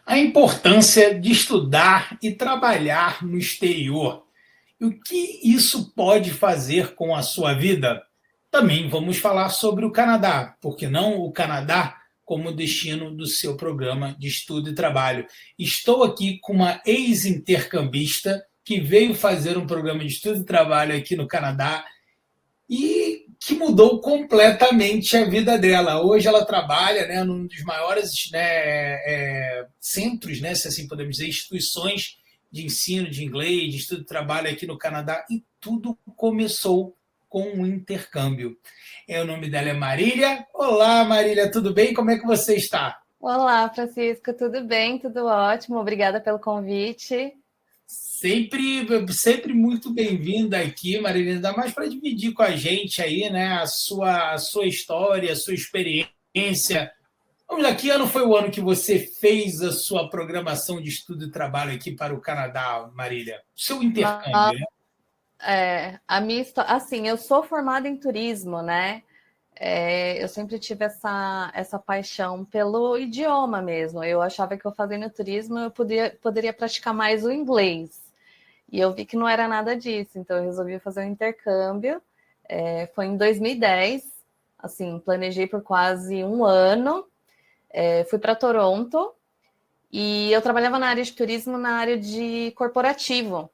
A importância de estudar e trabalhar no exterior. E o que isso pode fazer com a sua vida? Também vamos falar sobre o Canadá, porque não o Canadá como destino do seu programa de estudo e trabalho. Estou aqui com uma ex-intercambista que veio fazer um programa de estudo e trabalho aqui no Canadá e que mudou completamente a vida dela. Hoje ela trabalha, né, num dos maiores, né, centros, né, se assim podemos dizer, instituições de ensino de inglês, de estudo de trabalho aqui no Canadá, e tudo começou com um intercâmbio. O nome dela é Marília. Olá, Marília, tudo bem? Como é que você está? Olá, Francisco, tudo bem? Tudo ótimo, obrigada pelo convite. Sempre muito bem-vinda aqui, Marília, ainda mais para dividir com a gente aí, né, a sua história, a sua experiência. Vamos lá, que ano foi o ano que você fez a sua programação de estudo e trabalho aqui para o Canadá, Marília? Seu Nossa, intercâmbio, né? a minha história, assim, eu sou formada em turismo, né? Eu sempre tive essa paixão pelo idioma mesmo. Eu achava que eu fazendo turismo eu poderia praticar mais o inglês. E eu vi que não era nada disso, então eu resolvi fazer um intercâmbio. Foi em 2010, assim, planejei por quase um ano. Fui para Toronto e eu trabalhava na área de turismo, na área de corporativo.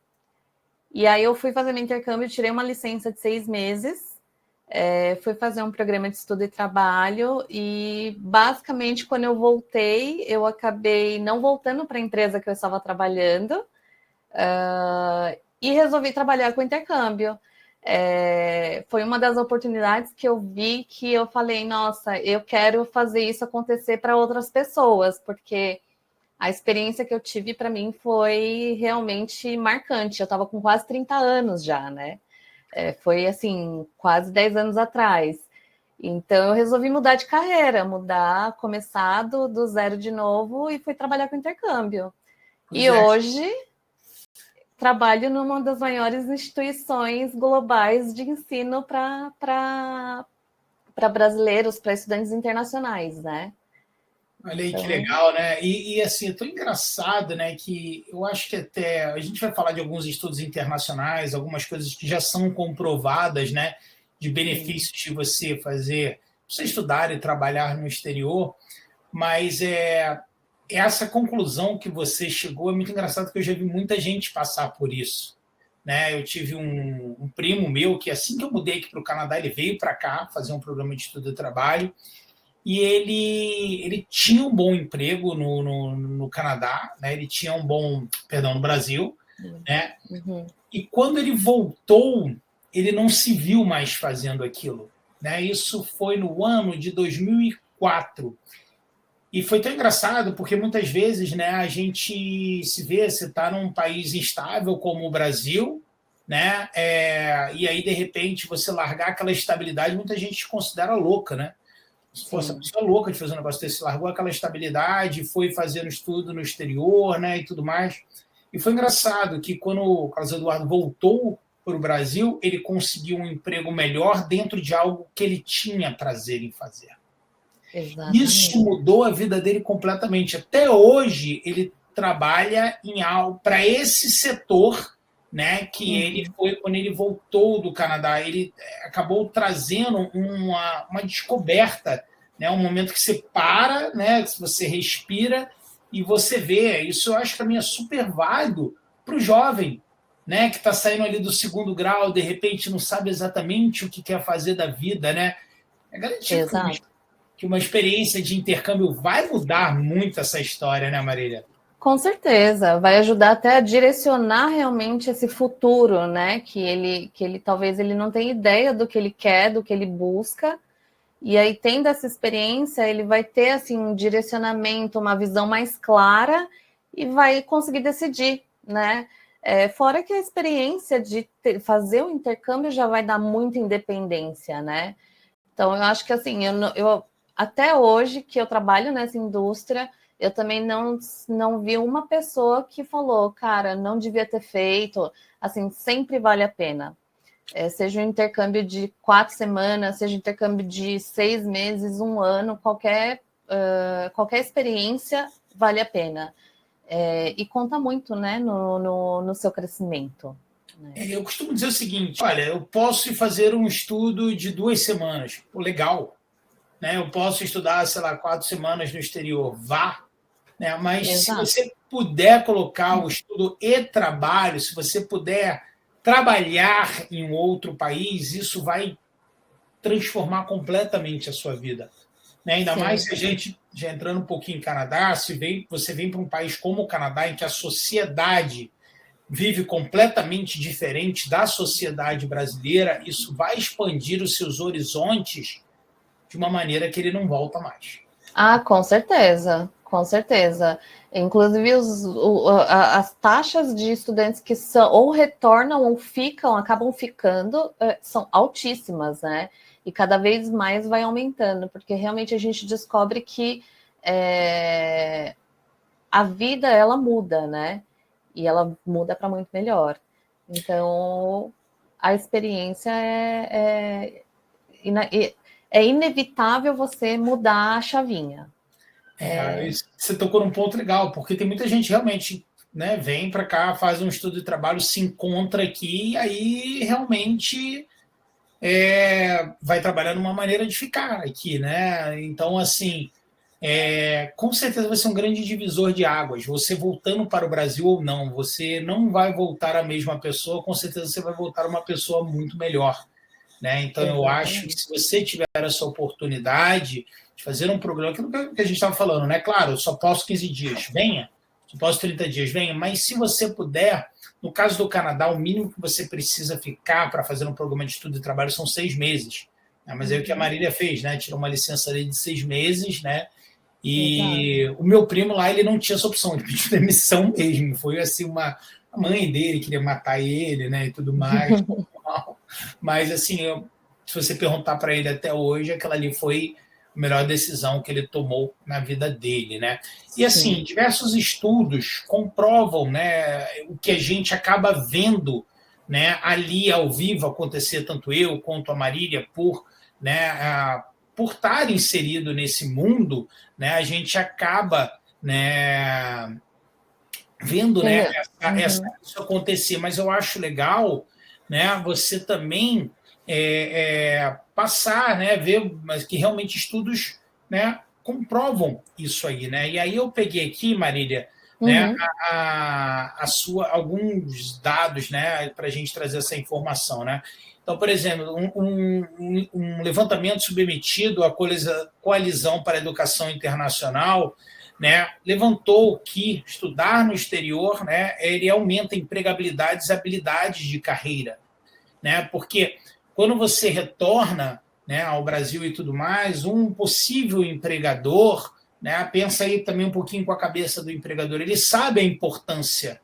E aí eu fui fazendo intercâmbio, tirei uma licença de 6 meses, fui fazer um programa de estudo e trabalho e basicamente quando eu voltei, eu acabei não voltando para a empresa que eu estava trabalhando e resolvi trabalhar com intercâmbio. Foi uma das oportunidades que eu vi que eu falei, nossa, eu quero fazer isso acontecer para outras pessoas, porque a experiência que eu tive para mim foi realmente marcante. Eu estava com quase 30 anos já, né? Foi assim, quase 10 anos atrás. Então eu resolvi mudar de carreira, começar do zero de novo e fui trabalhar com intercâmbio. Pois E é. hoje Pois e é. hoje trabalho numa das maiores instituições globais de ensino para brasileiros, para estudantes internacionais, né? Olha aí que Então, legal, né? Assim, é tão engraçado, né? Que eu acho que até a gente vai falar de alguns estudos internacionais, algumas coisas que já são comprovadas, né? De sim, benefícios de você estudar e trabalhar no exterior, mas essa conclusão que você chegou é muito engraçado, porque eu já vi muita gente passar por isso. Né? Eu tive um primo meu que, assim que eu mudei aqui para o Canadá, ele veio para cá fazer um programa de estudo e trabalho, e ele tinha um bom emprego no Canadá, né? Ele tinha um bom, perdão, no Brasil, né? uhum, E quando ele voltou, ele não se viu mais fazendo aquilo, né? Isso foi no ano de 2004. E foi tão engraçado porque muitas vezes, né, a gente se vê, você está num país instável como o Brasil, né? E aí de repente você largar aquela estabilidade, muita gente te considera louca, né? Pô, essa sim. pessoa é louca de fazer um negócio desse, largou aquela estabilidade, foi fazendo estudo no exterior, né, e tudo mais. E foi engraçado que quando o Carlos Eduardo voltou para o Brasil, ele conseguiu um emprego melhor dentro de algo que ele tinha prazer em fazer. Isso Exatamente. mudou a vida dele completamente. Até hoje, ele trabalha em algo para esse setor, né, que ele Uhum. foi quando ele voltou do Canadá. Ele acabou trazendo uma descoberta, né, um momento que você para, né, que você respira e você vê. Isso eu acho que também é super válido para o jovem, né, que está saindo ali do segundo grau, de repente não sabe exatamente o que quer fazer da vida, né? É garantido Exato. que uma experiência de intercâmbio vai mudar muito essa história, né, Marília? Com certeza, vai ajudar até a direcionar realmente esse futuro, né? Que ele talvez ele não tenha ideia do que ele quer, do que ele busca. E aí, tendo essa experiência, ele vai ter assim um direcionamento, uma visão mais clara e vai conseguir decidir, né? Fora que a experiência de fazer o intercâmbio já vai dar muita independência, né? Então, eu acho que assim, eu até hoje que eu trabalho nessa indústria, eu também não vi uma pessoa que falou, cara, não devia ter feito. Assim, sempre vale a pena. Seja um intercâmbio de 4 semanas, seja um intercâmbio de 6 meses, um ano, qualquer experiência vale a pena. E conta muito, né, no seu crescimento. Né? Eu costumo dizer o seguinte, olha, eu posso fazer um estudo de 2 semanas, pô, legal, né? Eu posso estudar, sei lá, 4 semanas no exterior, vá, né? Mas se Exato. você puder colocar o estudo e trabalho, se você puder trabalhar em um outro país, isso vai transformar completamente a sua vida. Né? Ainda mais Sim. se a gente, já entrando um pouquinho em Canadá, você vem para um país como o Canadá, em que a sociedade vive completamente diferente da sociedade brasileira, isso vai expandir os seus horizontes de uma maneira que ele não volta mais. Ah, com certeza, com certeza. Inclusive, as taxas de estudantes que são ou retornam ou ficam, acabam ficando, são altíssimas, né? E cada vez mais vai aumentando, porque realmente a gente descobre que a vida, ela muda, né? E ela muda para muito melhor. Então, a experiência é inevitável você mudar a chavinha. Você tocou num ponto legal, porque tem muita gente realmente, né, vem para cá, faz um estudo de trabalho, se encontra aqui e aí realmente vai trabalhar numa maneira de ficar aqui, né? Então, assim, com certeza vai ser um grande divisor de águas. Você voltando para o Brasil ou não, você não vai voltar a mesma pessoa, com certeza você vai voltar uma pessoa muito melhor. Né? Então, eu acho que se você tiver essa oportunidade de fazer um programa, aquilo que a gente estava falando, né? Claro, eu só posso 15 dias, venha, só posso 30 dias, venha, mas se você puder, no caso do Canadá, o mínimo que você precisa ficar para fazer um programa de estudo e trabalho são 6 meses. Né? Mas é o que a Marília fez, né? Tirou uma licença ali de 6 meses, né? E o meu primo lá, ele não tinha essa opção, ele pediu demissão mesmo. Foi assim, a mãe dele queria matar ele, né? E tudo mais. Mas, assim, se você perguntar para ele até hoje, aquela ali foi a melhor decisão que ele tomou na vida dele, né? E, assim, Sim. diversos estudos comprovam, né, o que a gente acaba vendo, né, ali ao vivo acontecer, tanto eu quanto a Marília, por estar inserido nesse mundo, né, a gente acaba, né, vendo, né, isso acontecer. Mas eu acho legal, né, você também passar, né, ver, mas que realmente estudos, né, comprovam isso aí, né? E aí eu peguei aqui, Marília, né, alguns dados, né, para a gente trazer essa informação, né? Então, por exemplo, um levantamento submetido à Coalizão para a Educação Internacional, né, levantou que estudar no exterior, né, ele aumenta a empregabilidade e habilidades de carreira, né, porque quando você retorna, né, ao Brasil e tudo mais, um possível empregador, né, pensa aí também um pouquinho com a cabeça do empregador, ele sabe a importância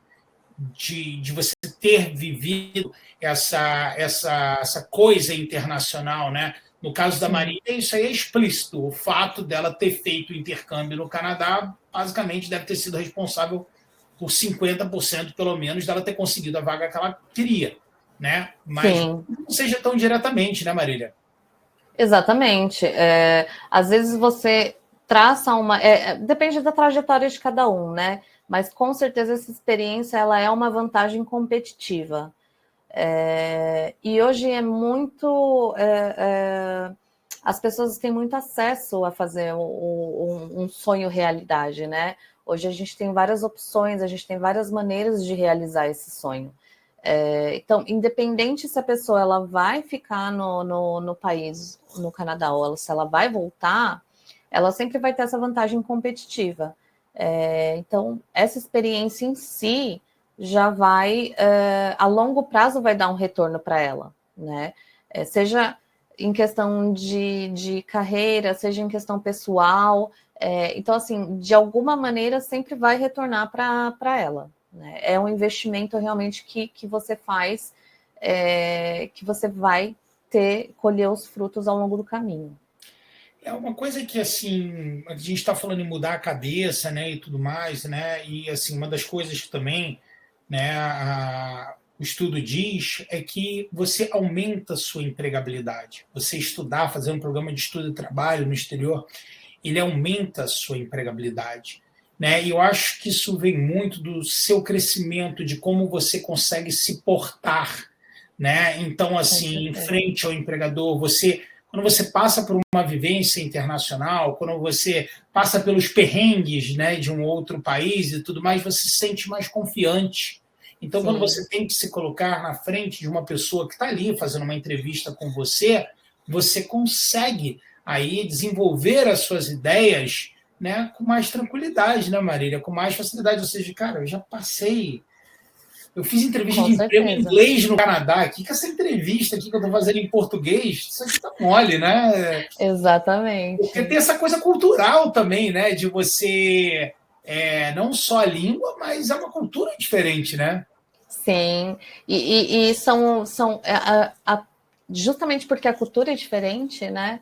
de você ter vivido essa coisa internacional, né? No caso da Maria, isso aí é explícito. O fato dela ter feito o intercâmbio no Canadá, basicamente, deve ter sido responsável por 50%, pelo menos, dela ter conseguido a vaga que ela queria, né? Mas Sim. não seja tão diretamente, né, Marília? Exatamente. Às vezes você traça uma... depende da trajetória de cada um, né? Mas, com certeza, essa experiência ela é uma vantagem competitiva. E hoje é muito... as pessoas têm muito acesso a fazer um sonho realidade, né? Hoje a gente tem várias opções, a gente tem várias maneiras de realizar esse sonho. Então, independente se a pessoa ela vai ficar no país, no Canadá, ou se ela vai voltar, ela sempre vai ter essa vantagem competitiva. Então, essa experiência em si já vai, a longo prazo, vai dar um retorno para ela, né? Seja em questão de carreira, seja em questão pessoal. Então, assim, de alguma maneira, sempre vai retornar para ela. Né? É um investimento realmente que você faz, que você vai colher os frutos ao longo do caminho. É uma coisa que, assim, a gente está falando em mudar a cabeça, né, e tudo mais, né, e, assim, uma das coisas que também, né, o estudo diz é que você aumenta a sua empregabilidade. Você estudar, fazer um programa de estudo e trabalho no exterior, ele aumenta a sua empregabilidade. né? E eu acho que isso vem muito do seu crescimento, de como você consegue se portar, né? Então, Com assim, em certeza. frente ao empregador, quando você passa por uma vivência internacional, quando você passa pelos perrengues, né, de um outro país e tudo mais, você se sente mais confiante. Então, quando Sim, você tem que se colocar na frente de uma pessoa que está ali fazendo uma entrevista com você, você consegue aí desenvolver as suas ideias, né, com mais tranquilidade, né, Marília? Com mais facilidade. Ou seja, cara, eu já passei. Eu fiz entrevista com de emprego em certeza. inglês no Canadá. Aqui que essa entrevista aqui que eu estou fazendo em português, isso aqui tá mole, né? Porque tem Exatamente. essa coisa cultural também, né? De você não só a língua, mas é uma cultura diferente, né? Sim, e são justamente porque a cultura é diferente, né?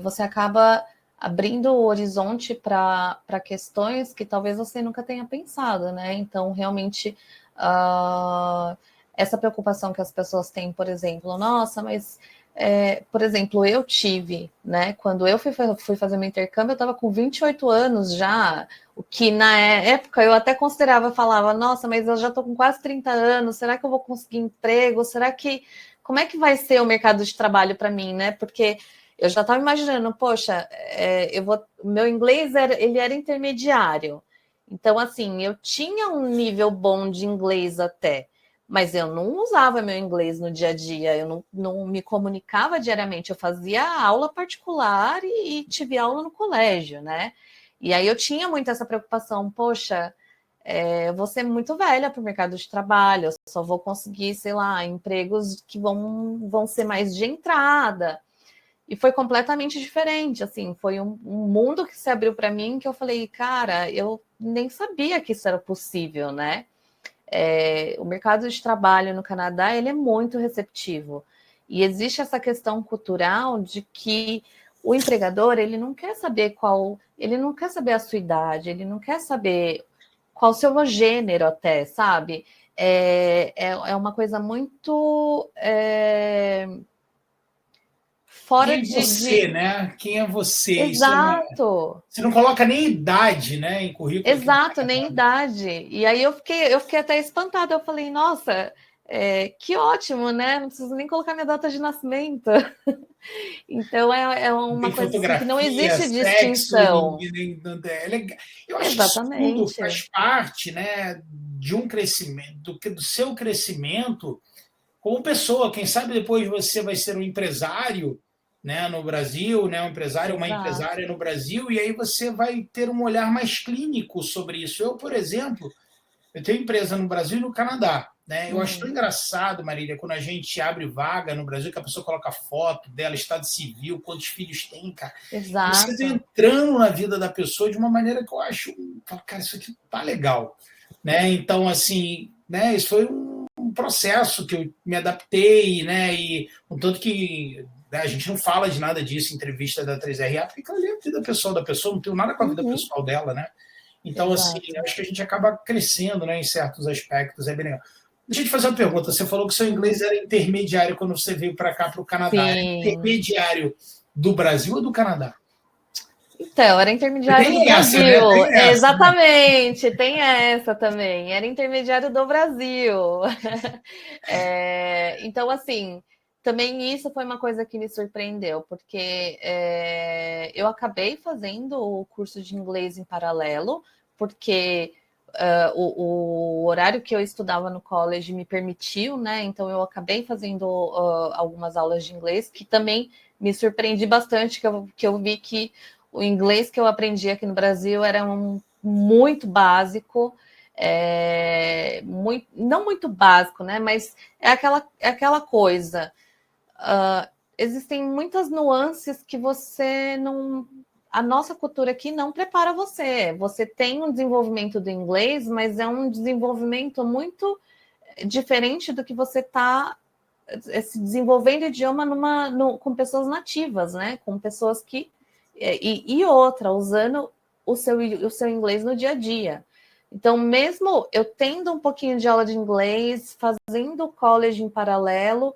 Você acaba abrindo o horizonte para questões que talvez você nunca tenha pensado, né? Então, realmente, essa preocupação que as pessoas têm, por exemplo, nossa, mas por exemplo, eu tive, né? Quando eu fui fazer meu intercâmbio, eu estava com 28 anos já, o que na época eu até considerava, falava, nossa, mas eu já estou com quase 30 anos, será que eu vou conseguir emprego? Será que. Como é que vai ser o mercado de trabalho para mim, né? Porque eu já estava imaginando, poxa, meu inglês ele era intermediário. Então, assim, eu tinha um nível bom de inglês até, mas eu não usava meu inglês no dia a dia, eu não me comunicava diariamente, eu fazia aula particular e tive aula no colégio, né? E aí eu tinha muito essa preocupação, poxa, eu vou ser muito velha para o mercado de trabalho, eu só vou conseguir, sei lá, empregos que vão ser mais de entrada. E foi completamente diferente, assim, foi um mundo que se abriu para mim que eu falei, cara, eu nem sabia que isso era possível, né? O mercado de trabalho no Canadá ele é muito receptivo e existe essa questão cultural de que o empregador ele não quer saber ele não quer saber a sua idade, ele não quer saber qual o seu gênero até, sabe? É uma coisa muito fora Quem é você, né? Quem é você? Exato. Você não coloca nem idade, né, em currículo aqui no Exato, nem Canadá. idade. E aí eu fiquei até espantada. Eu falei, nossa, que ótimo, né? Não preciso nem colocar minha data de nascimento. Então é Não uma tem coisa assim que não fotografia, existe sexo, distinção. é legal. Eu acho que isso tudo Exatamente. faz parte, né, de um crescimento, do seu crescimento como pessoa. Quem sabe depois você vai ser um empresário, né, no Brasil, né, um empresário, uma Exato. empresária no Brasil, e aí você vai ter um olhar mais clínico sobre isso. Eu, por exemplo, eu tenho empresa no Brasil e no Canadá. Né? Eu acho tão Uhum. engraçado, Marília, quando a gente abre vaga no Brasil, que a pessoa coloca foto dela, estado civil, quantos filhos tem, cara. E você vai Exato. entrando na vida da pessoa de uma maneira que eu acho, cara, isso aqui tá legal. Né? Então, assim, né, isso foi um processo que eu me adaptei, né? E um tanto que né, a gente não fala de nada disso em entrevista da 3RA, porque ali é a vida pessoal da pessoa, não tem nada com a vida Uhum. pessoal dela, né? Então, assim, Exato. acho que a gente acaba crescendo, né, em certos aspectos, é bem legal. Deixa eu te fazer uma pergunta. Você falou que seu inglês Uhum. era intermediário quando você veio para cá, para o Canadá. Era Sim. intermediário do Brasil ou do Canadá? Então, era intermediário do Tem essa, né? Brasil. Tem essa, né? Exatamente, tem essa também. Era intermediário do Brasil. Então, assim, também isso foi uma coisa que me surpreendeu, porque eu acabei fazendo o curso de inglês em paralelo, porque o horário que eu estudava no college me permitiu, né? Então, eu acabei fazendo algumas aulas de inglês, que também me surpreendi bastante, que eu vi que o inglês que eu aprendi aqui no Brasil era muito básico, não muito básico, né? Mas é aquela coisa. Existem muitas nuances que você não. A nossa cultura aqui não prepara você. Você tem um desenvolvimento do inglês, mas é um desenvolvimento muito diferente do que você está se desenvolvendo idioma com pessoas nativas, né? Com pessoas que. E outra, usando o seu inglês no dia a dia. Então, mesmo eu tendo um pouquinho de aula de inglês, fazendo college em paralelo,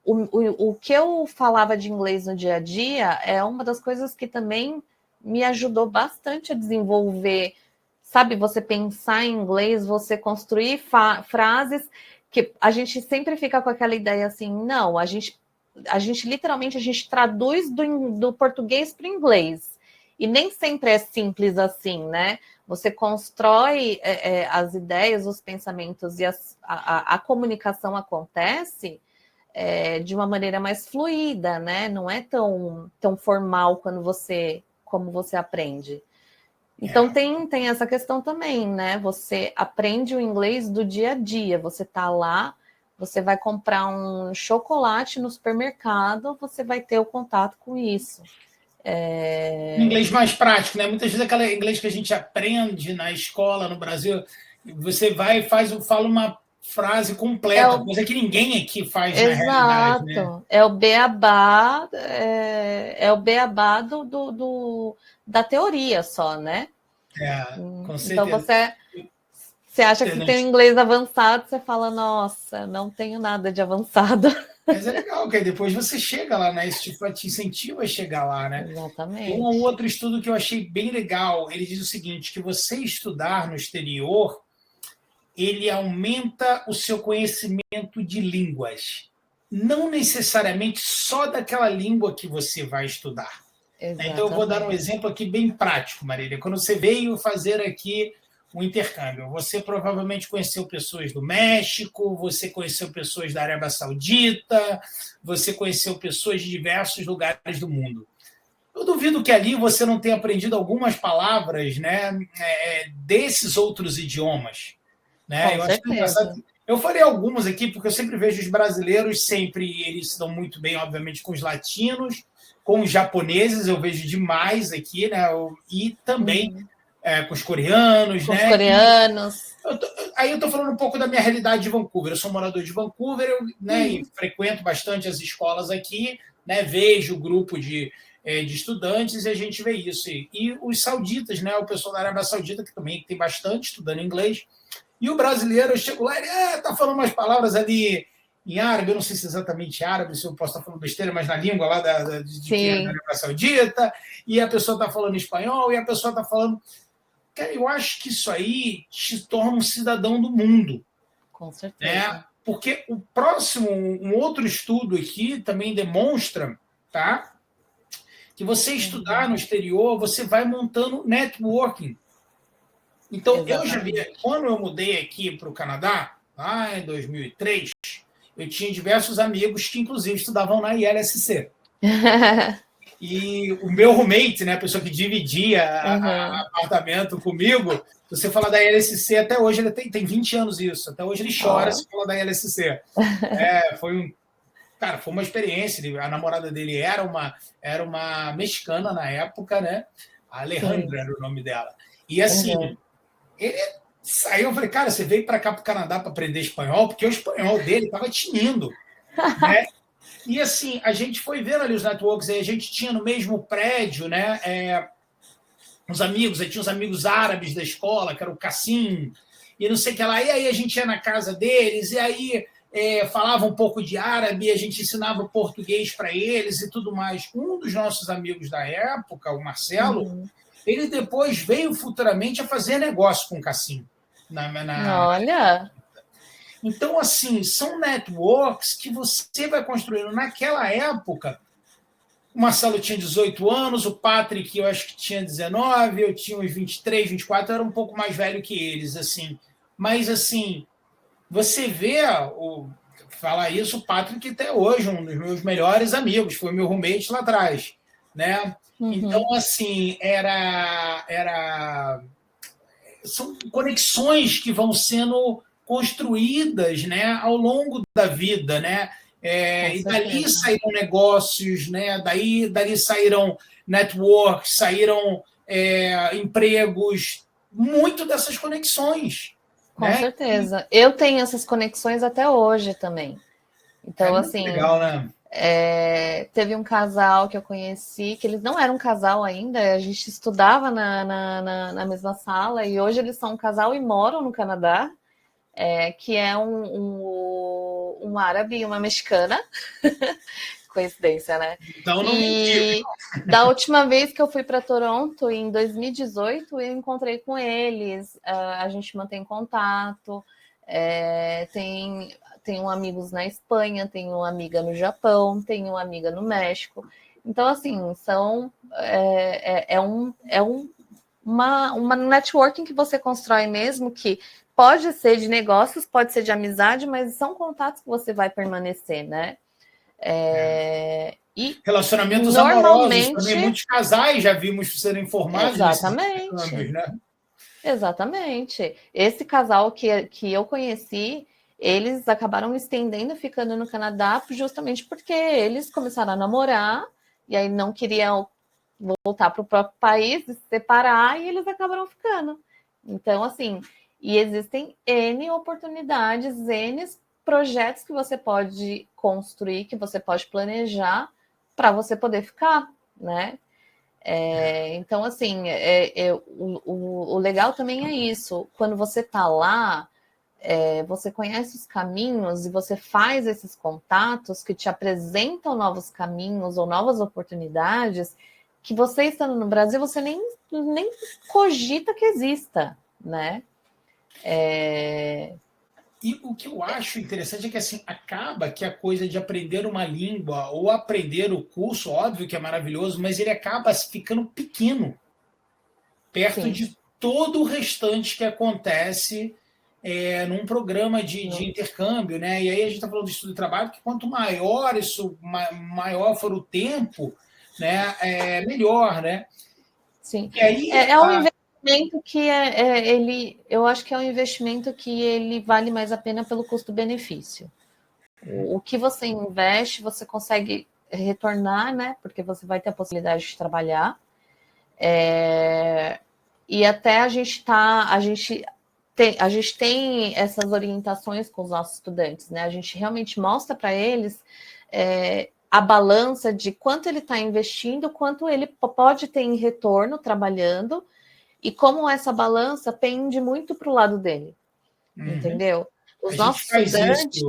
o que eu falava de inglês no dia a dia é uma das coisas que também me ajudou bastante a desenvolver, sabe, você pensar em inglês, você construir frases que a gente sempre fica com aquela ideia assim, não, a gente literalmente a gente traduz do português para o inglês. E nem sempre é simples assim, né? Você constrói as ideias, os pensamentos e a comunicação acontece de uma maneira mais fluida, né? Não é tão formal como você aprende. Então tem essa questão também, né? Você aprende o inglês do dia a dia, você tá lá, você vai comprar um chocolate no supermercado, você vai ter o contato com isso. Inglês mais prático, né? Muitas vezes aquele inglês que a gente aprende na escola no Brasil, você vai e fala uma frase completa, coisa que ninguém aqui faz na realidade, né? Exato. É o beabá, o beabá da teoria só, né? Com Então certeza. você acha que tem um inglês avançado, você fala, nossa, não tenho nada de avançado. Mas é legal, que aí depois você chega lá, né? Isso te incentiva a chegar lá, né? Exatamente. Tem um outro estudo que eu achei bem legal. Ele diz o seguinte: que você estudar no exterior, ele aumenta o seu conhecimento de línguas. Não necessariamente só daquela língua que você vai estudar. Exatamente. Então, eu vou dar um exemplo aqui bem prático, Marília. Quando você veio fazer aqui um intercâmbio, você provavelmente conheceu pessoas do México, você conheceu pessoas da Arábia Saudita, você conheceu pessoas de diversos lugares do mundo. Eu duvido que ali você não tenha aprendido algumas palavras, né, desses outros idiomas. Né? Com certeza. Eu falei algumas aqui, porque eu sempre vejo os brasileiros, eles se dão muito bem, obviamente, com os latinos, com os japoneses, eu vejo demais aqui, né? E também com os coreanos, com né? Os coreanos. Aí eu estou falando um pouco da minha realidade de Vancouver. Eu sou morador de Vancouver, e frequento bastante as escolas aqui, né? Vejo o grupo de estudantes e a gente vê isso. E os sauditas, né? O pessoal da Arábia Saudita, que também tem bastante estudando inglês. E o brasileiro, eu chego lá, ele está falando umas palavras ali em árabe, eu não sei se é exatamente árabe, se eu posso estar falando besteira, mas na língua lá de quem é da Arábia Saudita, e a pessoa está falando espanhol, e a pessoa está falando... Cara, eu acho que isso aí te torna um cidadão do mundo. Com certeza. Né? Porque um outro estudo aqui também demonstra, tá? Que você estudar no exterior, você vai montando networking. Então, eu já vi, quando eu mudei aqui para o Canadá, lá em 2003, eu tinha diversos amigos que, inclusive, estudavam na ILSC. E o meu roommate, né, a pessoa que dividia apartamento comigo, se você falar da ILSC, até hoje ele tem 20 anos isso, até hoje ele chora se fala da ILSC. Cara, foi uma experiência. A namorada dele era uma mexicana na época, né? A Alejandra era o nome dela. E assim, ele saiu, eu falei, cara, você veio para cá para o Canadá para aprender espanhol, porque o espanhol dele estava tinindo, né? E assim, a gente foi vendo ali os networks, aí a gente tinha no mesmo prédio, né? Uns amigos, aí tinha uns amigos árabes da escola, que era o Cassim, e não sei o que lá. E aí a gente ia na casa deles, e aí falava um pouco de árabe, a gente ensinava português para eles e tudo mais. Um dos nossos amigos da época, o Marcelo, ele depois veio futuramente a fazer negócio com o Cassim. Olha! Então, assim, são networks que você vai construindo. Naquela época, o Marcelo tinha 18 anos, o Patrick, eu acho que tinha 19, eu tinha uns 23, 24, eu era um pouco mais velho que eles, assim. Mas, assim, você vê, falar isso, o Patrick até hoje, um dos meus melhores amigos, foi meu roommate lá atrás, né? Então, assim, são conexões que vão sendo construídas, né, ao longo da vida, né? E dali saíram negócios, né? Dali saíram networks, saíram empregos, muito dessas conexões. Com certeza. Eu tenho essas conexões até hoje também. Então, assim, legal, né? Teve um casal que eu conheci, que eles não eram um casal ainda, a gente estudava na mesma sala, e hoje eles são um casal e moram no Canadá, que é um árabe e uma mexicana, coincidência, né? Então não menti. Da última vez que eu fui para Toronto, em 2018, eu encontrei com eles, a gente mantém contato, tenho amigos na Espanha, tenho uma amiga no Japão, tenho uma amiga no México. Então, assim, uma networking que você constrói mesmo, que pode ser de negócios, pode ser de amizade, mas são contatos que você vai permanecer, né? E relacionamentos amorosos normalmente, também, muitos casais já vimos serem formados nesses intercâmbios, né? Exatamente. Esse casal que eu conheci, eles acabaram estendendo, ficando no Canadá, justamente porque eles começaram a namorar e aí não queriam voltar para o próprio país, se separar, e eles acabaram ficando. Então, assim, e existem N oportunidades, N projetos que você pode construir, que você pode planejar para você poder ficar, né? Então, assim, o legal também é isso. Quando você está lá, você conhece os caminhos e você faz esses contatos que te apresentam novos caminhos ou novas oportunidades que você estando no Brasil, você nem cogita que exista, né? E o que eu acho interessante é que assim, acaba que a coisa de aprender uma língua ou aprender o curso, óbvio que é maravilhoso, mas ele acaba ficando pequeno perto Sim. de todo o restante que acontece num programa de intercâmbio, né? E aí a gente está falando do estudo de trabalho, que quanto maior isso, maior for o tempo, né, melhor, né? Sim. E aí, um investimento que eu acho que é um investimento que ele vale mais a pena pelo custo-benefício. O que você investe, você consegue retornar, né? Porque você vai ter a possibilidade de trabalhar. E até a gente tem essas orientações com os nossos estudantes, né? A gente realmente mostra para eles a balança de quanto ele está investindo, quanto ele pode ter em retorno trabalhando, e como essa balança pende muito para o lado dele, entendeu? Os nossos estudantes...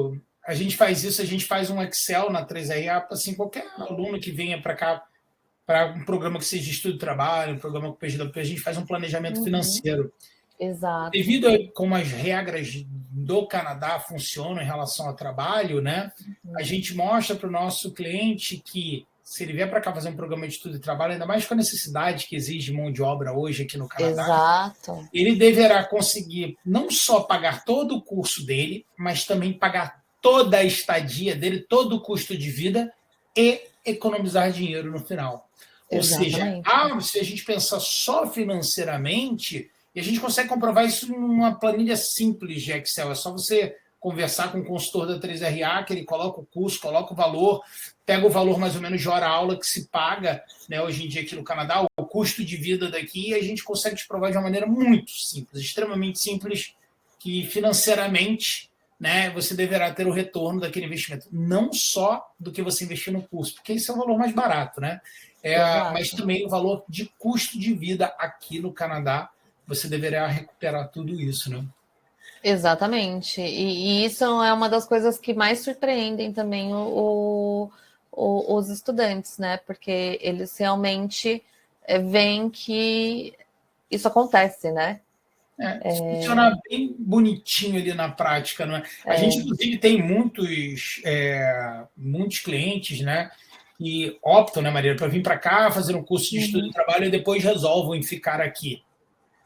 A gente faz um Excel na 3RA, assim, qualquer aluno que venha para cá para um programa que seja de estudo de trabalho, um programa com PGWP, a gente faz um planejamento financeiro. Exato. Devido a como as regras do Canadá funcionam em relação ao trabalho, né? A gente mostra para o nosso cliente que se ele vier para cá fazer um programa de estudo e trabalho, ainda mais com a necessidade que exige mão de obra hoje aqui no Canadá, exato, ele deverá conseguir não só pagar todo o curso dele, mas também pagar toda a estadia dele, todo o custo de vida e economizar dinheiro no final. Ou seja, se a gente pensar só financeiramente, e a gente consegue comprovar isso numa planilha simples de Excel, é só você conversar com o consultor da 3RA, que ele coloca o custo, coloca o valor, pega o valor mais ou menos de hora-aula que se paga, né, hoje em dia aqui no Canadá, o custo de vida daqui, e a gente consegue te provar de uma maneira muito simples, extremamente simples, que financeiramente, né, você deverá ter o retorno daquele investimento, não só do que você investiu no curso, porque esse é o valor mais barato, né? Mas também o valor de custo de vida aqui no Canadá, você deverá recuperar tudo isso, né? Exatamente. E isso é uma das coisas que mais surpreendem também os estudantes, né? Porque eles realmente veem que isso acontece, né? Funciona bem bonitinho ali na prática, não é? A gente, inclusive, tem muitos clientes, né, que optam, né, Maria, para vir para cá, fazer um curso de estudo e trabalho e depois resolvem ficar aqui.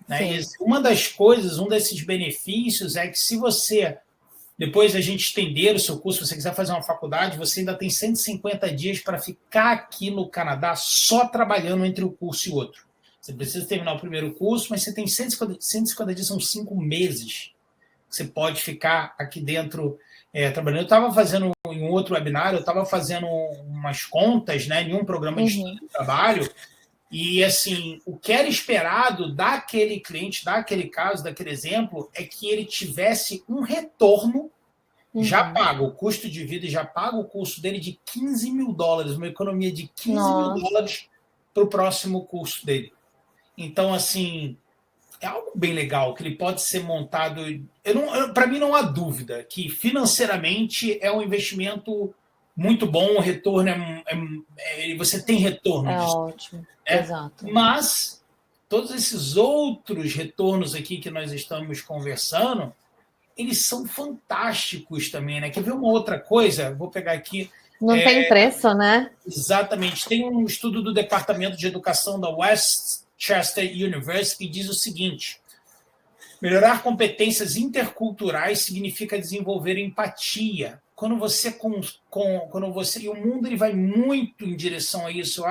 Né? E uma das coisas, um desses benefícios é que se você, depois a gente estender o seu curso, se você quiser fazer uma faculdade, você ainda tem 150 dias para ficar aqui no Canadá só trabalhando entre um curso e outro. Você precisa terminar o primeiro curso, mas você tem 150 dias, são 5 meses. Você pode ficar aqui dentro trabalhando. Eu estava fazendo, em um outro webinar, eu estava fazendo umas contas, né, em um programa de estudo de trabalho, e, assim, o que era esperado daquele cliente, daquele caso, daquele exemplo, é que ele tivesse um retorno já pago, o custo de vida já pago o curso dele de $15 mil, uma economia de $15 mil para o próximo curso dele. Então, assim, é algo bem legal, que ele pode ser montado... Para mim, não há dúvida que, financeiramente, é um investimento muito bom, o retorno você tem retorno disso. Ótimo, exato. Mas todos esses outros retornos aqui que nós estamos conversando, eles são fantásticos também, né? Quer ver uma outra coisa? Vou pegar aqui. Não tem preço, né? Exatamente. Tem um estudo do Departamento de Educação da Westchester University que diz o seguinte: melhorar competências interculturais significa desenvolver empatia. Quando você e o mundo ele vai muito em direção a isso,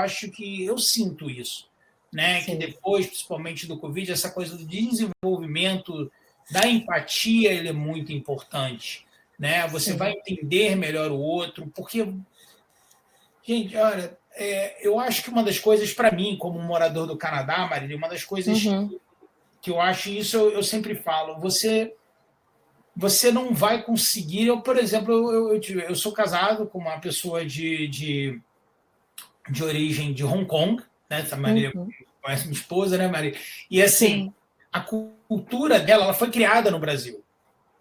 eu sinto isso, né? Sim. Que depois, principalmente do Covid, essa coisa do desenvolvimento da empatia ele é muito importante, né? Você vai entender melhor o outro, porque, gente, olha, eu acho que uma das coisas para mim, como morador do Canadá, Marília, uma das coisas que eu acho, isso eu sempre falo, você não vai conseguir. Eu, por exemplo, eu sou casado com uma pessoa de origem de Hong Kong, né? A Marília conhece minha esposa, né, Marília? E assim, a cultura dela, ela foi criada no Brasil,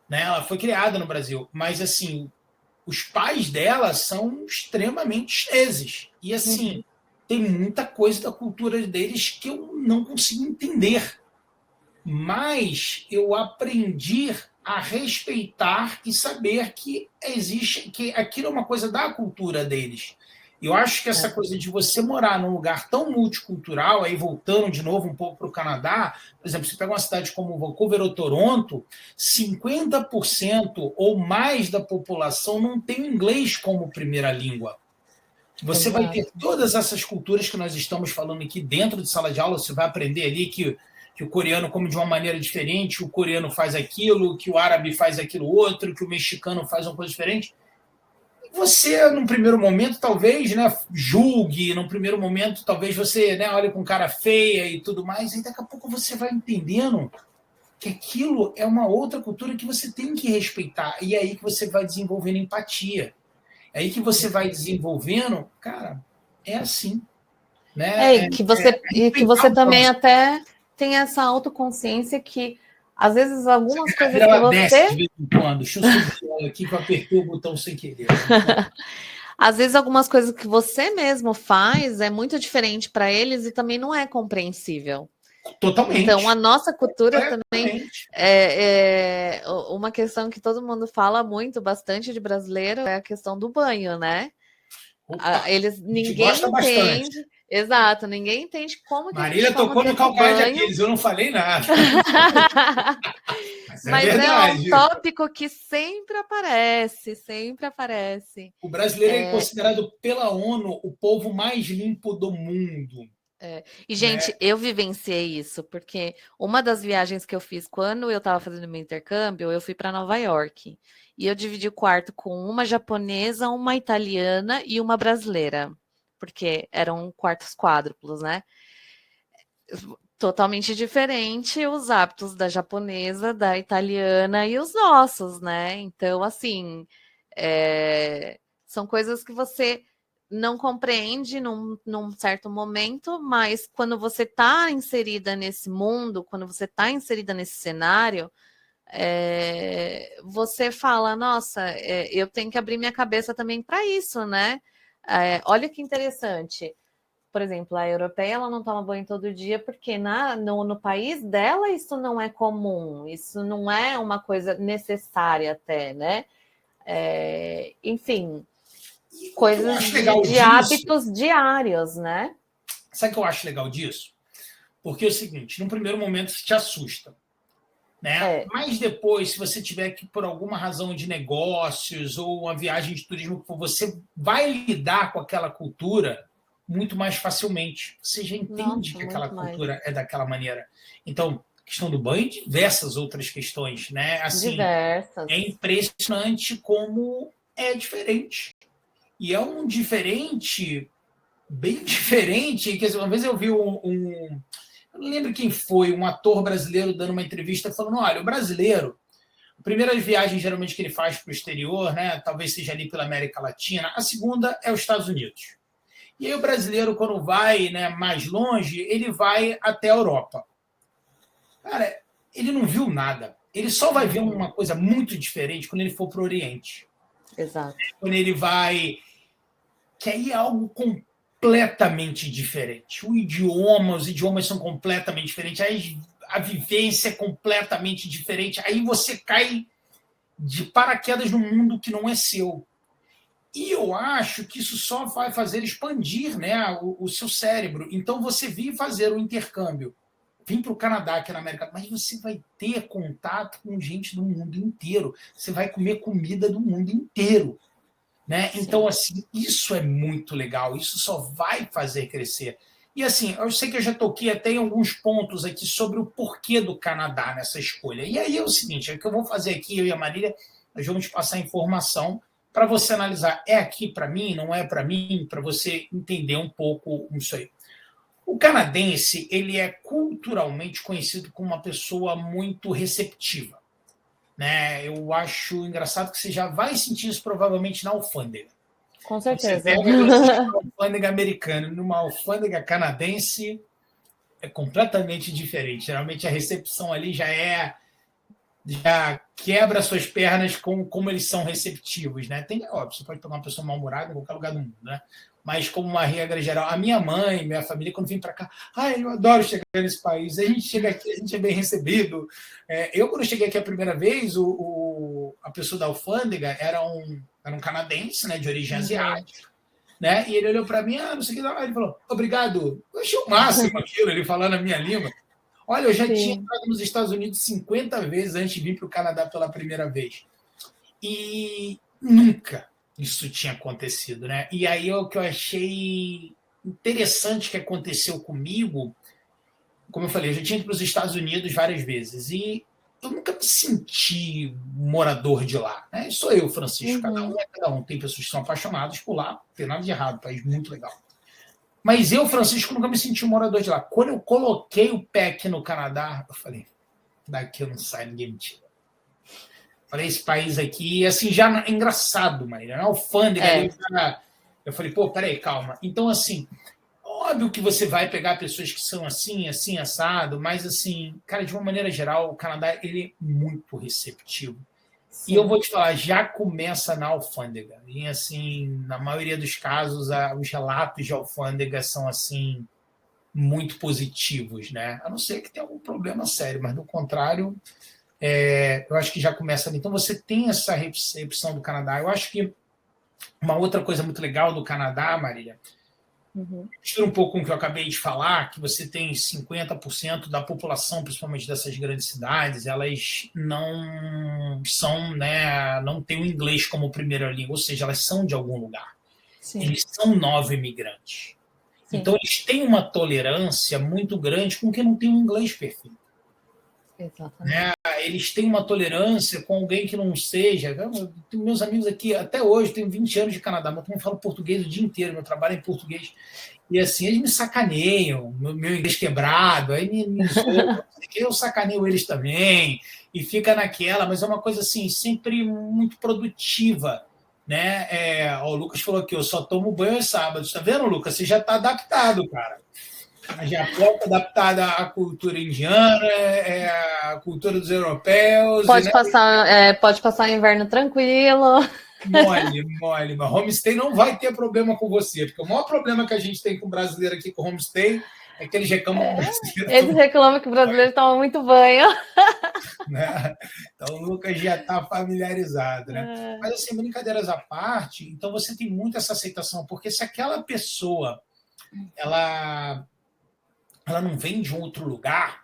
né? Ela foi criada no Brasil, mas assim, os pais dela são extremamente chineses e assim, tem muita coisa da cultura deles que eu não consigo entender, mas eu aprendi a respeitar e saber que existe, que aquilo é uma coisa da cultura deles. Eu acho que essa coisa de você morar num lugar tão multicultural, aí voltando de novo um pouco para o Canadá, por exemplo, você pega uma cidade como Vancouver ou Toronto, 50% ou mais da população não tem inglês como primeira língua. Você vai ter todas essas culturas que nós estamos falando aqui dentro de sala de aula, você vai aprender ali que o coreano come de uma maneira diferente, o coreano faz aquilo, que o árabe faz aquilo outro, que o mexicano faz uma coisa diferente. Você, num primeiro momento, talvez, né, julgue, num primeiro momento, talvez você, né, olhe com cara feia e tudo mais, e daqui a pouco você vai entendendo que aquilo é uma outra cultura que você tem que respeitar, e é aí que você vai desenvolvendo empatia. É aí que você vai desenvolvendo, cara, é assim. Né? E que você também até tem essa autoconsciência que, às vezes, algumas coisas que você... Desce de vez em quando. Deixa eu subir ela aqui, que eu apertei o botão sem querer. Às vezes, algumas coisas que você mesmo faz é muito diferente para eles e também não é compreensível. Totalmente. Então, a nossa cultura também é uma questão que todo mundo fala muito, bastante de brasileiro, é a questão do banho, né? Ninguém entende... Bastante. Exato, ninguém entende como que Marília tocou no calcanhar de Aquiles, eu não falei nada. Mas é um tópico que sempre aparece, sempre aparece. O brasileiro é considerado pela ONU o povo mais limpo do mundo. E, gente, eu vivenciei isso, porque uma das viagens que eu fiz quando eu estava fazendo meu intercâmbio, eu fui para Nova York. E eu dividi o quarto com uma japonesa, uma italiana e uma brasileira. Porque eram quartos quádruplos, né? Totalmente diferente os hábitos da japonesa, da italiana e os nossos, né? Então, assim, são coisas que você não compreende num certo momento, mas quando você está inserida nesse mundo, quando você está inserida nesse cenário, você fala, nossa, eu tenho que abrir minha cabeça também para isso, né? Olha que interessante. Por exemplo, a europeia ela não toma banho todo dia porque no país dela isso não é comum, isso não é uma coisa necessária até, né? Enfim, coisas de hábitos diários, né? Sabe o que eu acho legal disso? Porque é o seguinte, num primeiro momento você te assusta, né? Mas depois, se você tiver que, por alguma razão de negócios ou uma viagem de turismo, você vai lidar com aquela cultura muito mais facilmente. Você já entende que aquela cultura é daquela maneira. Então, questão do banho e diversas outras questões, né? Assim, diversas. É impressionante como é diferente. E é um diferente, bem diferente. Que uma vez eu vi eu não lembro quem foi, um ator brasileiro dando uma entrevista falando, olha, o brasileiro, a primeira viagem geralmente que ele faz para o exterior, né, talvez seja ali pela América Latina, a segunda é os Estados Unidos. E aí o brasileiro, quando vai, né, mais longe, ele vai até a Europa. Cara, ele não viu nada. Ele só vai ver uma coisa muito diferente quando ele for para o Oriente. Exato. Quando ele vai que aí é algo completamente diferente. Os idiomas são completamente diferentes, aí a vivência é completamente diferente, aí você cai de paraquedas num mundo que não é seu. E eu acho que isso só vai fazer expandir, né, o seu cérebro. Então, você vir fazer o intercâmbio, vir para o Canadá, aqui na América, mas você vai ter contato com gente do mundo inteiro. Você vai comer comida do mundo inteiro. Né? Então, assim, isso é muito legal. Isso só vai fazer crescer. E, assim, eu sei que eu já toquei até em alguns pontos aqui sobre o porquê do Canadá nessa escolha. E aí é o seguinte, o que eu vou fazer aqui, eu e a Marília, nós vamos passar informação para você analisar, é aqui para mim, não é para mim, para você entender um pouco isso aí. O canadense, ele é culturalmente conhecido como uma pessoa muito receptiva. Né? Eu acho engraçado que você já vai sentir isso provavelmente na alfândega. Com certeza. Você pega uma alfândega americana numa alfândega canadense, é completamente diferente. Geralmente a recepção ali já quebra suas pernas com como eles são receptivos, né? Óbvio, você pode pegar uma pessoa mal-humorada em qualquer lugar do mundo, né? Mas como uma regra geral, a minha mãe, minha família, quando vem para cá, eu adoro chegar nesse país, a gente chega aqui, a gente é bem recebido. Eu, quando cheguei aqui a primeira vez, a pessoa da alfândega era um canadense, né, de origem asiática, né? E ele olhou para mim, não sei o que, ele falou, obrigado. Eu achei o máximo aquilo, ele falando a minha língua. Olha, eu já tinha entrado nos Estados Unidos 50 vezes antes de vir para o Canadá pela primeira vez. E nunca isso tinha acontecido, né? E aí o que eu achei interessante que aconteceu comigo, como eu falei, eu já tinha ido para os Estados Unidos várias vezes e eu nunca me senti morador de lá. Né? Sou eu, Francisco, cada um é cada um. Tem pessoas que são apaixonadas por lá, não tem nada de errado, país muito legal. Mas eu, Francisco, nunca me senti um morador de lá. Quando eu coloquei o pé aqui no Canadá, eu falei, daqui eu não saio, ninguém me tira. Falei, esse país aqui, assim, já é engraçado, Marília, na alfândega, eu falei, pô, peraí, calma. Então, assim, óbvio que você vai pegar pessoas que são assim, assim, assado, mas, assim, cara, de uma maneira geral, o Canadá, ele é muito receptivo. Sim. E eu vou te falar, já começa na alfândega. E, assim, na maioria dos casos, os relatos de alfândega são, assim, muito positivos, né? A não ser que tenha algum problema sério, mas, do contrário, eu acho que já começa ali. Então, você tem essa recepção do Canadá. Eu acho que uma outra coisa muito legal do Canadá, Marília, mistura um pouco com o que eu acabei de falar, que você tem 50% da população, principalmente dessas grandes cidades, elas não são, né, não têm o inglês como primeira língua, ou seja, elas são de algum lugar. Sim. Eles são novos imigrantes. Sim. Então, eles têm uma tolerância muito grande com quem não tem um inglês perfeito. Exatamente. Né? Eles têm uma tolerância com alguém que não seja. Meus amigos aqui, até hoje, tenho 20 anos de Canadá, mas eu falo português o dia inteiro, meu trabalho é em português. E assim, eles me sacaneiam, meu inglês quebrado, aí me zoam, eu sacaneio eles também, e fica naquela, mas é uma coisa assim, sempre muito produtiva. Né? O Lucas falou aqui, eu só tomo banho aos sábados. Tá vendo, Lucas? Você já está adaptado, cara. A Japão adaptada à cultura indiana, à cultura dos europeus. Pode passar inverno tranquilo. Mole. Mas homestay não vai ter problema com você, porque o maior problema que a gente tem com o brasileiro aqui com homestay é que eles reclamam que o brasileiro. Eles reclamam que o brasileiro toma muito banho. Né? Então o Lucas já está familiarizado, né? Mas assim, brincadeiras à parte, então você tem muito essa aceitação, porque se aquela pessoa ela não vem de um outro lugar,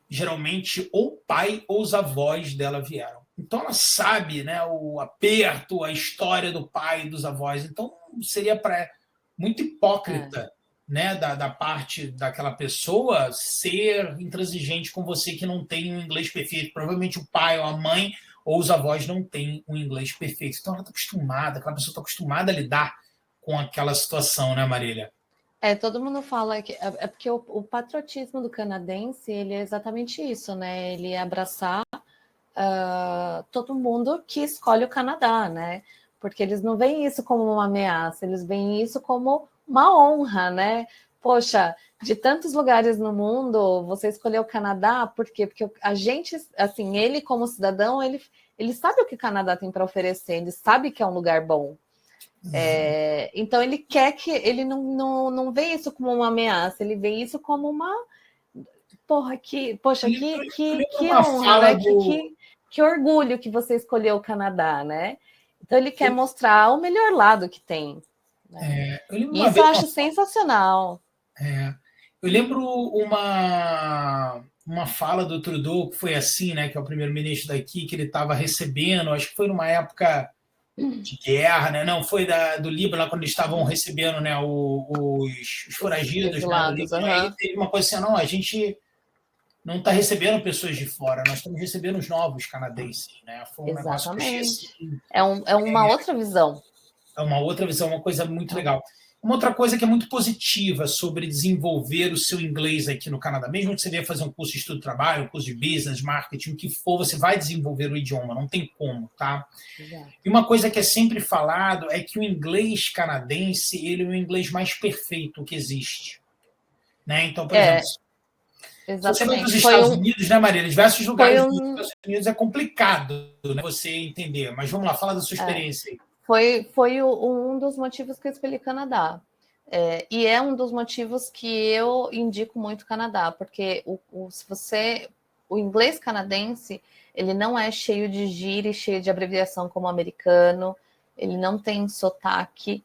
geralmente ou o pai ou os avós dela vieram. Então ela sabe, né, o aperto, a história do pai e dos avós. Então seria muito hipócrita né, da parte daquela pessoa ser intransigente com você que não tem um inglês perfeito. Provavelmente o pai ou a mãe ou os avós não têm um inglês perfeito. Então ela está acostumada, aquela pessoa está acostumada a lidar com aquela situação, né, Marília? Todo mundo fala que é porque o patriotismo do canadense, ele é exatamente isso, né? Ele é abraçar todo mundo que escolhe o Canadá, né? Porque eles não veem isso como uma ameaça, eles veem isso como uma honra, né? Poxa, de tantos lugares no mundo, você escolheu o Canadá, por quê? Porque a gente, assim, ele como cidadão, ele sabe o que o Canadá tem para oferecer, ele sabe que é um lugar bom. Então ele quer que ele não vê isso como uma ameaça, ele vê isso como uma poxa, que uma honra, fala né? Que orgulho que você escolheu o Canadá, né? Então ele quer mostrar o melhor lado que tem. Né? Isso eu acho sensacional. Eu lembro uma fala do Trudeau que foi assim, né? Que é o primeiro-ministro daqui, que ele estava recebendo, acho que foi numa época de guerra, né? Não, foi do Líbano, quando eles estavam recebendo, né, os foragidos, né, do Líbano. Aí teve uma coisa assim, não, a gente não está recebendo pessoas de fora, nós estamos recebendo os novos canadenses, né? Foi um negócio que eu achei assim, é uma outra visão. É uma outra visão, uma coisa muito legal. Uma outra coisa que é muito positiva sobre desenvolver o seu inglês aqui no Canadá, mesmo que você venha fazer um curso de estudo de trabalho, um curso de business, marketing, o que for, você vai desenvolver o idioma, não tem como, tá? Exato. E uma coisa que é sempre falado é que o inglês canadense, ele é o inglês mais perfeito que existe. Né? Então, por exemplo, exatamente. se você vai para os Estados Unidos, né, Maria? Diversos lugares dos Estados Unidos é complicado, né, você entender. Mas vamos lá, fala da sua experiência aí. Foi um dos motivos que eu escolhi Canadá. E é um dos motivos que eu indico muito o Canadá, porque o inglês canadense, ele não é cheio de gíria e cheio de abreviação como o americano, ele não tem sotaque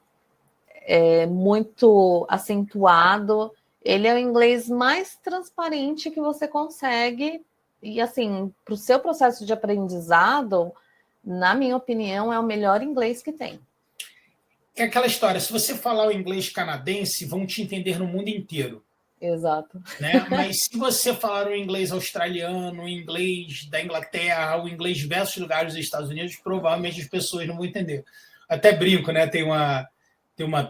muito acentuado, ele é o inglês mais transparente que você consegue, e assim, para o seu processo de aprendizado, na minha opinião, é o melhor inglês que tem. É aquela história, se você falar o inglês canadense, vão te entender no mundo inteiro. Exato. Né? Mas se você falar o inglês australiano, o inglês da Inglaterra, o inglês de diversos lugares dos Estados Unidos, provavelmente as pessoas não vão entender. Até brinco, né? Tem uma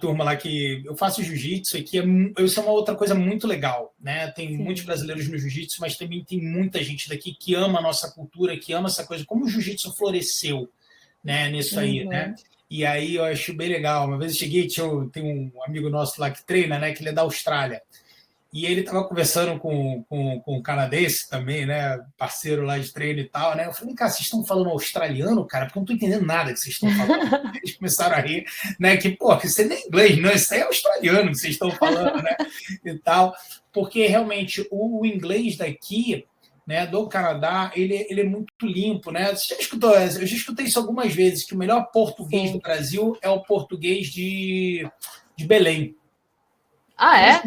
turma lá que eu faço jiu-jitsu e que isso é uma outra coisa muito legal, né? Tem muitos brasileiros no jiu-jitsu, mas também tem muita gente daqui que ama a nossa cultura, que ama essa coisa. Como o jiu-jitsu floresceu, né? Nisso aí, né? E aí eu acho bem legal. Uma vez eu cheguei, tem um amigo nosso lá que treina, né? Que ele é da Austrália. E ele estava conversando com um canadense também, né? Parceiro lá de treino e tal, né? Eu falei, cara, vocês estão falando australiano, cara? Porque eu não estou entendendo nada que vocês estão falando. Eles começaram a rir, né? Que, pô, isso não é inglês, não, isso aí é australiano que vocês estão falando, né? E tal. Porque realmente o inglês daqui, né, do Canadá, ele é muito limpo, né? Você já escutou? Eu já escutei isso algumas vezes, que o melhor português do Brasil é o português de Belém.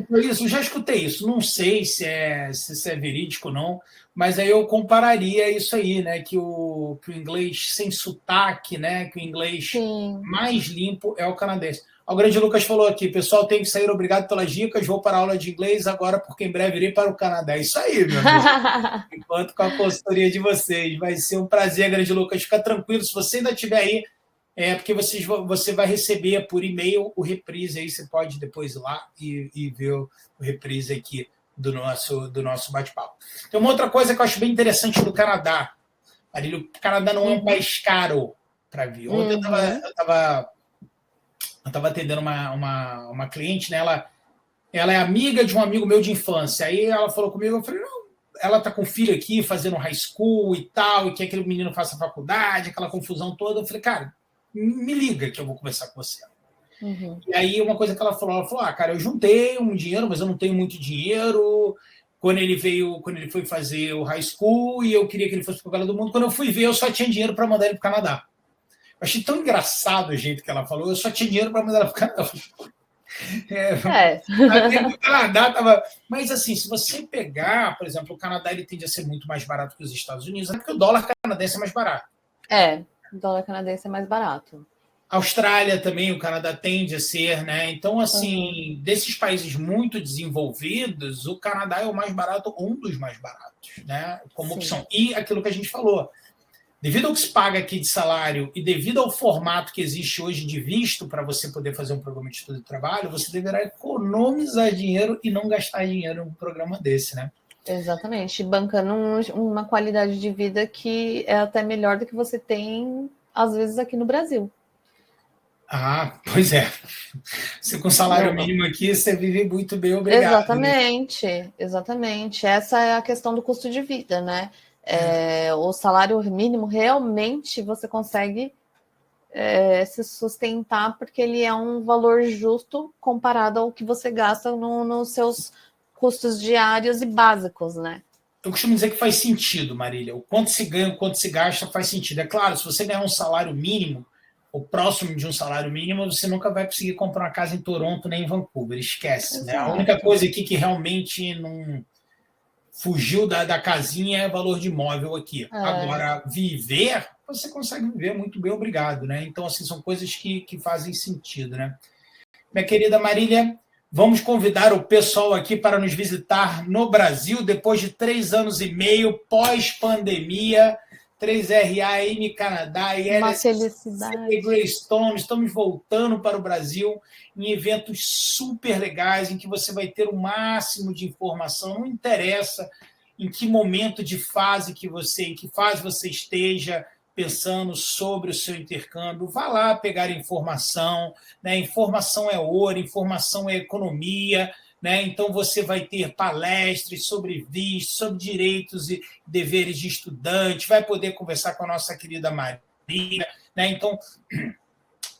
Eu já escutei isso. Não sei se é verídico ou não, mas aí eu compararia isso aí, né? Que o inglês sem sotaque, né? Que o inglês mais limpo é o canadense. O grande Lucas falou aqui, pessoal, tem que sair, obrigado pelas dicas, vou para a aula de inglês agora, porque em breve irei para o Canadá. Isso aí, meu amigo. Enquanto com a consultoria de vocês. Vai ser um prazer, grande Lucas. Fica tranquilo, se você ainda estiver aí, porque você vai receber por e-mail o reprise, aí você pode depois ir lá e ver o reprise aqui do nosso bate-papo. Tem uma outra coisa que eu acho bem interessante do Canadá. Marília, o Canadá não é um país caro para vir. Ontem eu estava atendendo uma cliente, né? Ela é amiga de um amigo meu de infância. Aí ela falou comigo, eu falei, não, ela está com o filho aqui fazendo high school e tal, e quer que aquele menino faça faculdade, aquela confusão toda. Eu falei, cara, me liga que eu vou conversar com você. E aí uma coisa que ela falou, cara, eu juntei um dinheiro, mas eu não tenho muito dinheiro. Quando ele foi fazer o high school e eu queria que ele fosse para o Galo do Mundo, quando eu fui ver, eu só tinha dinheiro para mandar ele para o Canadá. Eu achei tão engraçado o jeito que ela falou, eu só tinha dinheiro para mandar ela para o Canadá. O Canadá tava... Mas assim, se você pegar, por exemplo, o Canadá ele tende a ser muito mais barato que os Estados Unidos, porque o dólar canadense é mais barato. O dólar canadense é mais barato. A Austrália também, o Canadá tende a ser, né? Então, assim, desses países muito desenvolvidos, o Canadá é o mais barato, um dos mais baratos, né? Como opção. E aquilo que a gente falou, devido ao que se paga aqui de salário e devido ao formato que existe hoje de visto para você poder fazer um programa de estudo de trabalho, você deverá economizar dinheiro e não gastar dinheiro num programa desse, né? Exatamente, bancando uma qualidade de vida que é até melhor do que você tem, às vezes, aqui no Brasil. Ah, pois é. Você com salário mínimo aqui, você vive muito bem, obrigado. Exatamente, né? Exatamente. Essa é a questão do custo de vida, né? O salário mínimo, realmente, você consegue se sustentar, porque ele é um valor justo comparado ao que você gasta nos seus custos diários e básicos, né? Eu costumo dizer que faz sentido, Marília. O quanto se ganha, o quanto se gasta faz sentido. É claro, se você ganhar um salário mínimo, ou próximo de um salário mínimo, você nunca vai conseguir comprar uma casa em Toronto nem em Vancouver. Esquece. Né? A única coisa aqui que realmente não fugiu da casinha é valor de imóvel aqui. Agora, viver, você consegue viver muito bem, obrigado. Né? Então, assim, são coisas que fazem sentido. Né? Minha querida Marília, vamos convidar o pessoal aqui para nos visitar no Brasil, depois de 3 anos e meio, pós-pandemia, 3RAM Canadá e LSC Greystone. Estamos voltando para o Brasil em eventos super legais, em que você vai ter o máximo de informação, não interessa em que momento de fase em que fase você esteja, pensando sobre o seu intercâmbio, vá lá pegar informação, né? Informação é ouro, informação é economia, né? Então você vai ter palestras sobre visto, sobre direitos e deveres de estudante, vai poder conversar com a nossa querida Maria, né? Então,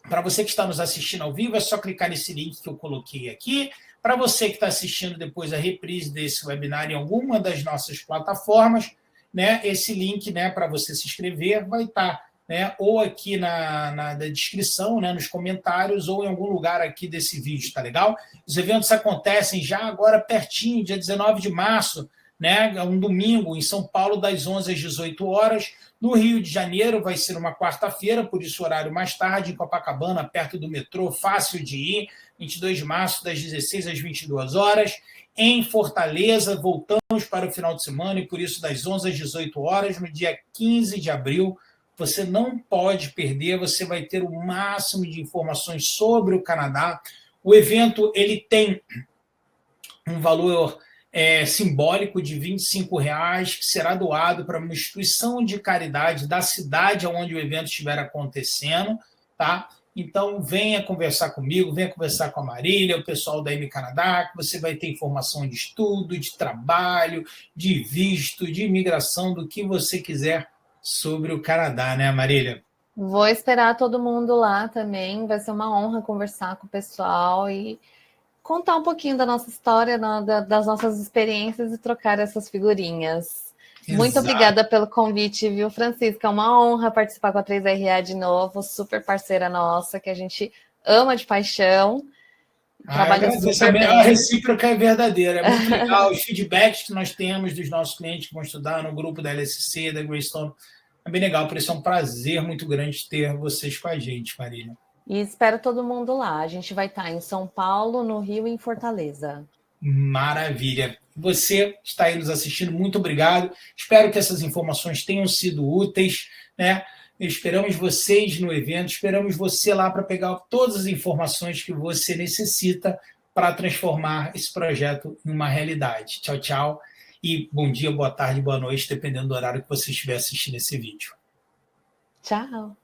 para você que está nos assistindo ao vivo, é só clicar nesse link que eu coloquei aqui. Para você que está assistindo depois a reprise desse webinar em alguma das nossas plataformas, né, esse link, né, para você se inscrever vai estar, né, ou aqui na descrição, né, nos comentários, ou em algum lugar aqui desse vídeo, tá legal? Os eventos acontecem já agora pertinho, dia 19 de março, né, um domingo, em São Paulo, das 11 às 18 horas. No Rio de Janeiro vai ser uma quarta-feira, por isso horário mais tarde, em Copacabana, perto do metrô, fácil de ir, 22 de março, das 16 às 22 horas. Em Fortaleza, voltamos para o final de semana, e por isso das 11 às 18 horas, no dia 15 de abril. Você não pode perder, você vai ter o máximo de informações sobre o Canadá. O evento ele tem um valor simbólico de R$ 25, que será doado para uma instituição de caridade da cidade onde o evento estiver acontecendo, tá? Então, venha conversar comigo, venha conversar com a Marília, o pessoal da M Canadá, que você vai ter informação de estudo, de trabalho, de visto, de imigração, do que você quiser sobre o Canadá, né, Marília? Vou esperar todo mundo lá também, vai ser uma honra conversar com o pessoal e contar um pouquinho da nossa história, das nossas experiências e trocar essas figurinhas. Exato. Muito obrigada pelo convite, viu, Francisca? É uma honra participar com a 3RA de novo, super parceira nossa, que a gente ama de paixão. Trabalha super bem. A recíproca é verdadeira, é muito legal. Os feedbacks que nós temos dos nossos clientes que vão estudar no grupo da LSC, da Greystone, é bem legal. Por isso é um prazer muito grande ter vocês com a gente, Marília. E espero todo mundo lá. A gente vai estar em São Paulo, no Rio e em Fortaleza. Maravilha. Você está aí nos assistindo, muito obrigado. Espero que essas informações tenham sido úteis, né? Esperamos vocês no evento, esperamos você lá para pegar todas as informações que você necessita para transformar esse projeto em uma realidade. Tchau, tchau. E bom dia, boa tarde, boa noite, dependendo do horário que você estiver assistindo esse vídeo. Tchau.